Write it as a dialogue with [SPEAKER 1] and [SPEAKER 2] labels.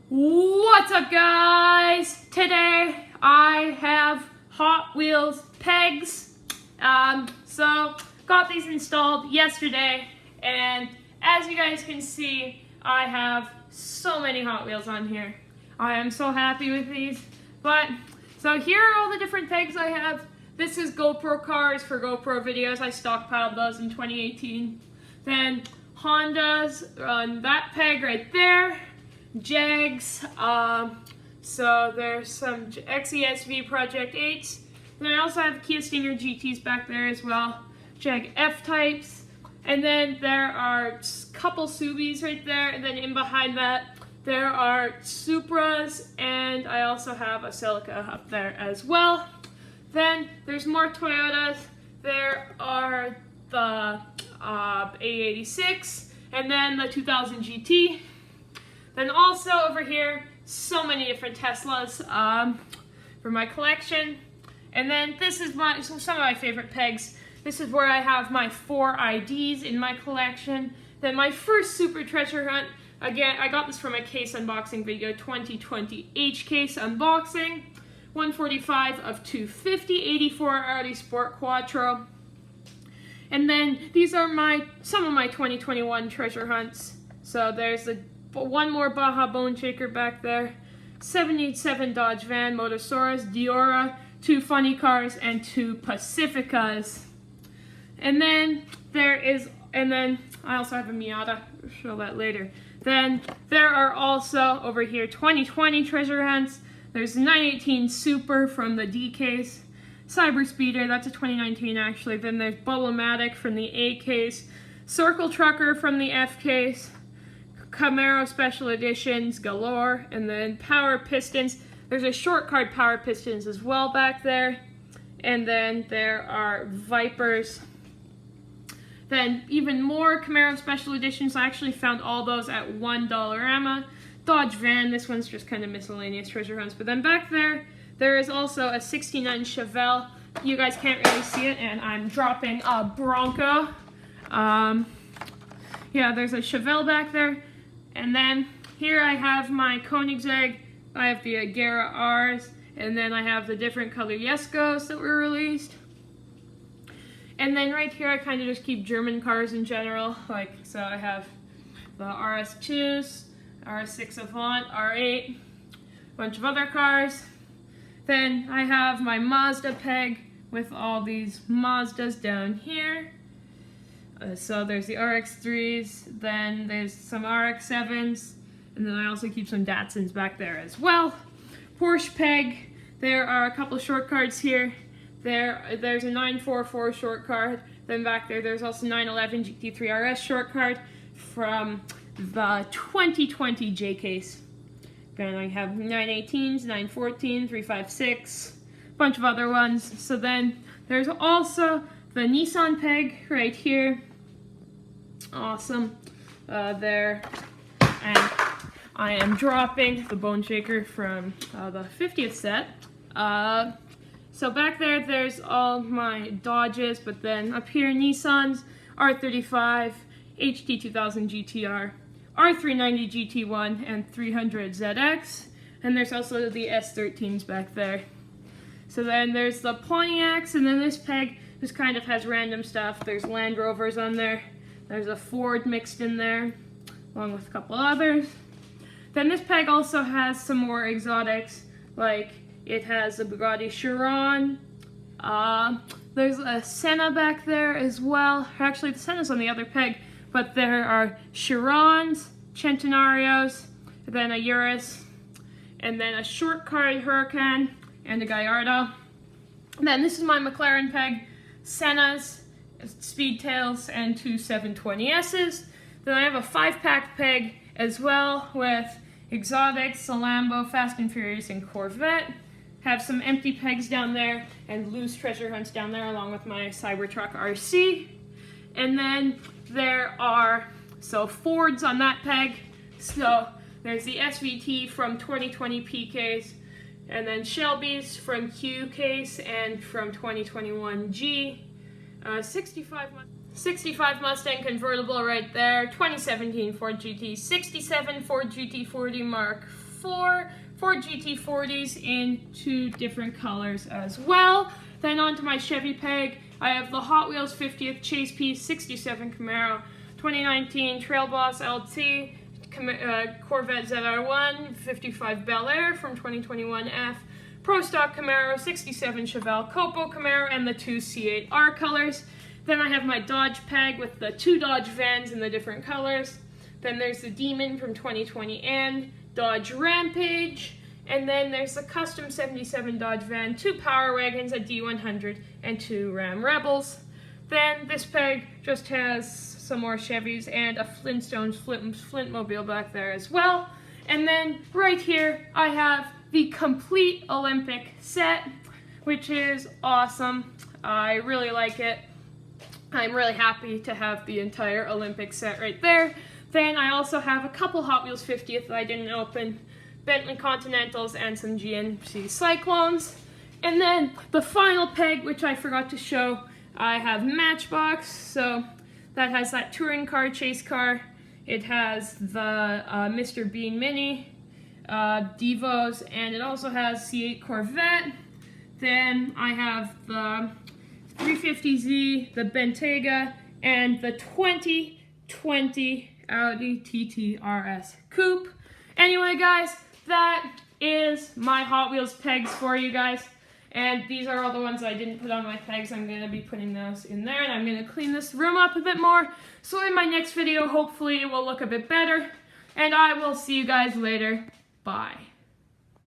[SPEAKER 1] What's up, guys? Today I have Hot Wheels PEGs. So got these installed yesterday, and as you guys can see, I have so many Hot Wheels on here. I am so happy with these. So here are all the different PEGs I have. This is GoPro cars for GoPro videos. I stockpiled those in 2018. Then Hondas on that PEG right there. JEGs, so there's some XESV Project 8s. Then I also have Kia Stinger GTs back there as well. JEG F-types. And then there are a couple Subis right there. And then in behind that, there are Supras. And I also have a Celica up there as well. Then there's more Toyotas. There are the A86. And then the 2000 GT. Then also over here, so many different Teslas for my collection. And then this is some of my favorite PEGs. This is where I have my 4 IDs in my collection. Then my first super treasure hunt, again, I got this from a case unboxing video, 2020 H case unboxing. 145 of 250, 84 Audi Sport Quattro. And then these are some of my 2021 treasure hunts. So there's one more Baja Bone Shaker back there, 787 Dodge Van, Motosaurus, Diora, 2 Funny Cars, and 2 Pacificas. And then I also have a Miata, I'll show that later. Then there are also over here 2020 treasure hunts. There's a 918 Super from the D case, Cyber Speeder, that's a 2019 actually. Then there's Bubble-matic from the A case, Circle Trucker from the F case, Camaro Special Editions galore, and then Power Pistons. There's a short card Power Pistons as well back there. And then there are Vipers. Then even more Camaro Special Editions. I actually found all those at $1 Dodge Van. This one's just kind of miscellaneous treasure hunts. But then back there, there is also a 69 Chevelle. You guys can't really see it, and I'm dropping a Bronco. Yeah, there's a Chevelle back there. And then here I have my Koenigsegg, I have the Agera Rs, and then I have the different color Yeskos that were released. And then right here I kind of just keep German cars in general, so I have the RS2s, RS6 Avant, R8, a bunch of other cars. Then I have my Mazda PEG with all these Mazdas down here. So there's the RX-3s, then there's some RX-7s, and then I also keep some Datsuns back there as well. Porsche PEG, there are a couple short cards here. There's a 944 short card, then back there's also 911 GT3 RS short card from the 2020 J case. Then I have 918s, 914, 356, a bunch of other ones. So then there's also the Nissan PEG right here. Awesome. There. And I am dropping the Bone Shaker from the 50th set. So back there's all my Dodges, but then up here Nissans, R35, HD 2000 GTR, R390 GT1, and 300 ZX. And there's also the S13s back there. So then there's the Pontiacs, and then this PEG just kind of has random stuff. There's Land Rovers on there. There's a Ford mixed in there, along with a couple others. Then this PEG also has some more exotics, like it has a Bugatti Chiron. There's a Senna back there as well. Actually, the Senna's on the other PEG, but there are Chirons, Centenarios, then a Urus, and then a short card Huracan, and a Gallardo. And then this is my McLaren PEG, Sennas, Speedtails, and 2 720Ss. Then I have a 5-pack PEG as well with Exotics, a Lambo, Fast and Furious, and Corvette. Have some empty PEGs down there and loose treasure hunts down there along with my Cybertruck RC. And then there are Fords on that PEG. So there's the SVT from 2020 P case, and then Shelby's from Q case and from 2021 G. 65 Mustang convertible right there, 2017 Ford GT, 67 Ford GT40 Mark four GT40s in 2 different colors as well. Then onto my Chevy Peg, I have the Hot Wheels 50th Chase P67 Camaro, 2019 Trail Boss LT, Corvette ZR1, 55 Bel Air from 2021 F, Pro Stock Camaro, 67 Chevelle Copo Camaro, and the 2 C8R colors. Then I have my Dodge Peg with the 2 Dodge vans in the different colors. Then there's the Demon from 2020 and Dodge Rampage. And then there's the custom 77 Dodge van, 2 Power Wagons, a D100, and 2 Ram Rebels. Then this Peg just has some more Chevys and a Flintstones Flintmobile back there as well. And then right here I have the complete Olympic set, which is awesome. I really like it. I'm really happy to have the entire Olympic set right there. Then I also have a couple Hot Wheels 50th that I didn't open, Bentley Continentals and some GMC Cyclones. And then the final Peg, which I forgot to show, I have Matchbox. So that has that touring car, chase car. It has the Mr. Bean Mini, Devos, and it also has C8 Corvette. Then I have the 350Z, the Bentayga, and the 2020 Audi TT RS Coupe. Anyway, guys, that is my Hot Wheels pegs for you guys. And these are all the ones I didn't put on my pegs. I'm going to be putting those in there, and I'm going to clean this room up a bit more. So in my next video, hopefully it will look a bit better. And I will see you guys later. Bye.